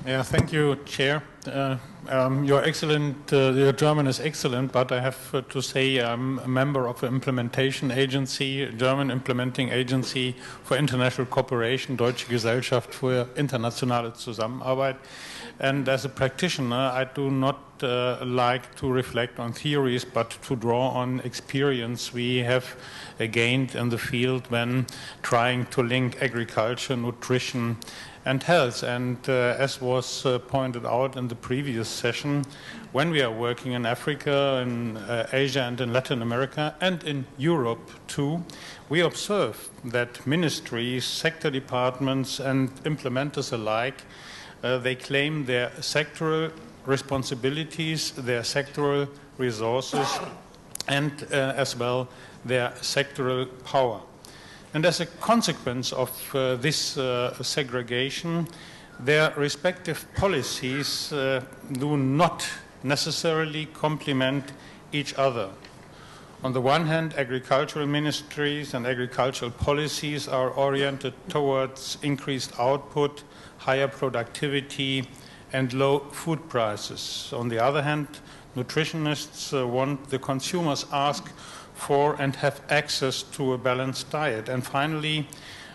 Yeah, thank you, Chair. You're excellent. Your German is excellent, but I have to say I'm a member of an implementation agency, a German implementing agency for international cooperation, Deutsche Gesellschaft für internationale Zusammenarbeit. And as a practitioner, I do not like to reflect on theories, but to draw on experience we have gained in the field when trying to link agriculture, nutrition, and health. And as was pointed out in the previous session, when we are working in Africa, in Asia and in Latin America and in Europe too, we observe that ministries, sector departments and implementers alike, they claim their sectoral responsibilities, their sectoral resources and as well their sectoral power. And as a consequence of this segregation, their respective policies do not necessarily complement each other. On the one hand, agricultural ministries and agricultural policies are oriented towards increased output, higher productivity, and low food prices. On the other hand, nutritionists want the consumers ask for and have access to a balanced diet. And finally,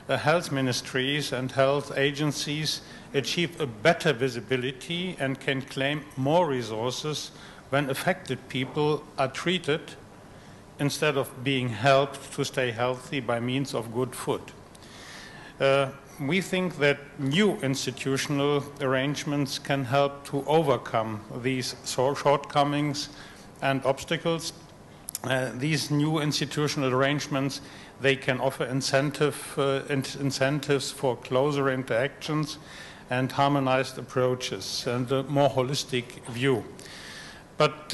health ministries and health agencies achieve a better visibility and can claim more resources when affected people are treated instead of being helped to stay healthy by means of good food. We think that new institutional arrangements can help to overcome these shortcomings and obstacles. These new institutional arrangements, they can offer incentives for closer interactions and harmonized approaches and a more holistic view. But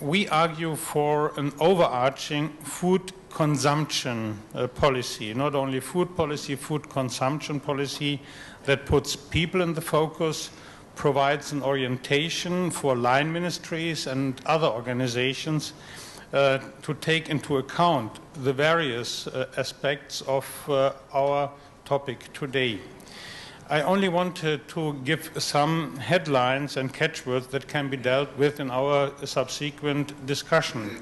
we argue for an overarching food consumption policy, not only food policy, food consumption policy that puts people in the focus, provides an orientation for line ministries and other organizations to take into account the various aspects of our topic today. I only wanted to give some headlines and catchwords that can be dealt with in our subsequent discussion.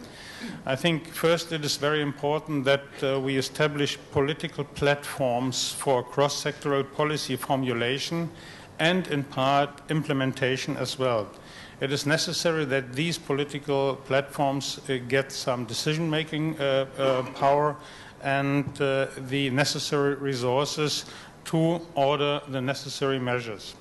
I think first it is very important that we establish political platforms for cross-sectoral policy formulation and in part implementation as well. It is necessary that these political platforms get some decision-making power and the necessary resources to order the necessary measures.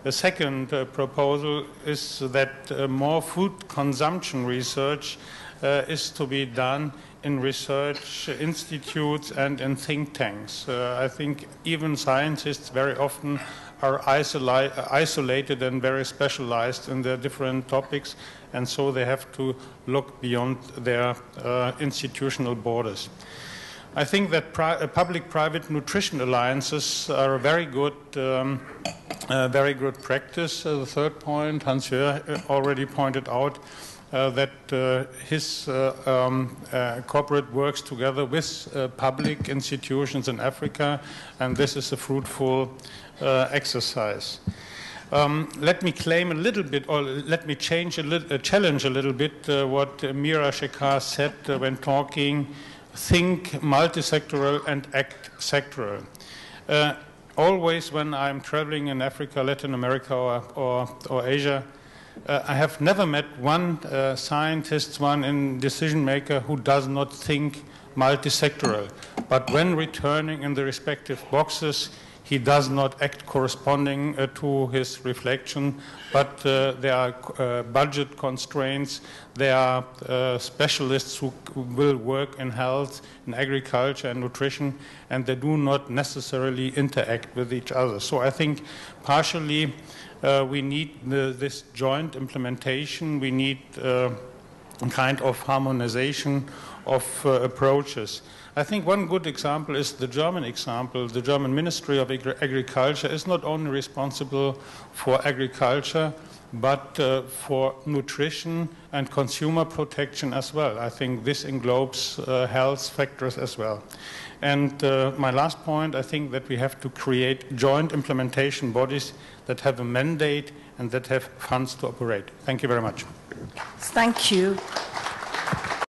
The second proposal is that more food consumption research is to be done in research institutes and in think tanks. I think even scientists very often are isolated and very specialized in their different topics, and so they have to look beyond their institutional borders. I think that public-private nutrition alliances are a very good practice. The third point, Hans-Jörg already pointed out that his corporate works together with public institutions in Africa, and this is a fruitful exercise. Let me claim a little bit, or let me challenge a little bit what Mira Shekhar said when talking think multisectoral and act sectoral. Always when I'm traveling in Africa, Latin America or Asia, I have never met one scientist, one decision maker who does not think multisectoral. But when returning in the respective boxes, he does not act corresponding to his reflection, but there are budget constraints, there are specialists who will work in health, in agriculture and nutrition, and they do not necessarily interact with each other. So I think partially we need this joint implementation, we need a kind of harmonization of approaches. I think one good example is the German example. The German Ministry of Agriculture is not only responsible for agriculture, but for nutrition and consumer protection as well. I think this englobes health factors as well. And my last point, I think that we have to create joint implementation bodies that have a mandate and that have funds to operate. Thank you very much. Thank you.